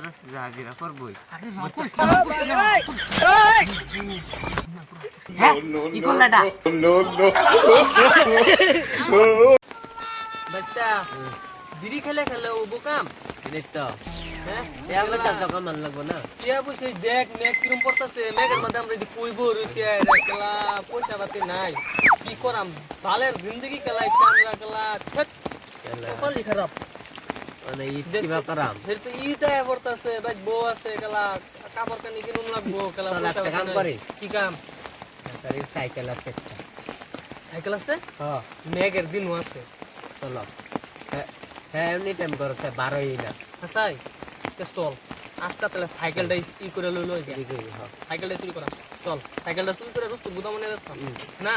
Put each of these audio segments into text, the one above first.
হাজিরা করবই। কি করলা এটা? বাচ্চা বিড়ি খেলে খেলে ও বোকাম তো হ্যাঁ এগুলো টাকা কামান লাগবো না টিয়া বসে দেখ মেঘ কিরম পড়তাছে মেঘের মধ্যে আমরা যদি কইব রইছে খেলা পয়সা পাতি নাই কি করাম বালের জিন্দগি খেলা কামলা খেলা ছট কপালি খারাপ মানে ঈদ কিবা করাম ফের তো ঈদ আয় পড়তাছে ভাই বউ আছে খেলা কাপড় কানি কিনুম লাগবো খেলা চল, পয়সা একটা কাম পাতি নাই। করি। কি কাম সাইকেল আছে একটা। সাইকেল আছে হ্যাঁ মেঘের দিনও আছে চলো হ্যাঁ এমনি টাইম করো 12ই না হাসাই চল আজকে তাহলে সাইকেলটা ই করে লই লই ঠিক আছে হ্যাঁ সাইকেলটা চুরি করা চল সাইকেলটা চুরি করে রুস্তু গুদাম নিয়ে যাচ্ছ না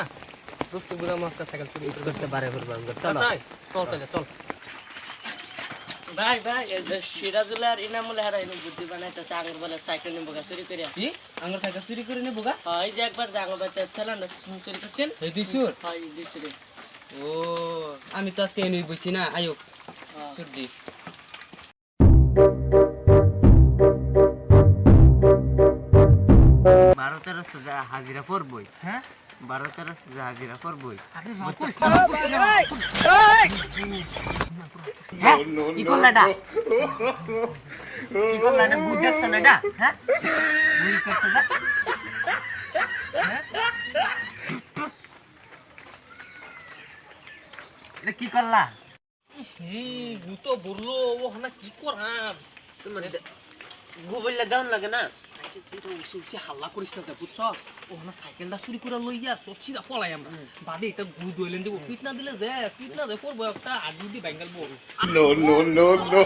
রুস্তু গুদাম আজকে সাইকেল চুরি করে করতে পারে চলো হাসাই চল তাহলে চল ভাই ভাই সিরাজুল্লাহ ইনামুল হারাই বুদ্ধি বানাইতেছে আঙুর বলে সাইকেল নিবো চুরি করে কি আঙ্গুর সাইকেল চুরি করে নেবো গা হয় যে একবার জাঙ্গো বাইতে সিলিন্ডার চুরি করছেন এই দিছুর হয় দিছি রে ও আমি তো আজকে এনেই বইছি না আয়োগ হ্যাঁ। সুরদি বারো তেরোশো হাজিরা করবই। হ্যাঁ 12-1300 হাজিরা করবই। কি করলা এটা? কি করলা এটা? বুঝ দেখছ না এটা? হ্যাঁ বুঝ করছো না? এটা কি করলা? গুতো বললো ও না কি করাম তোমার গোবরলা দাও লাগে না হাল্লা করিস না বুঝছ ও না সাইকেলটা চুরি করে লইয়া সব সিধা পলাই আমরা বাদে এটা গু দইলেন দেবো ফিট না দিলে যে করবো একটা আড্ডি বেঙ্গল বল No, no, no, no.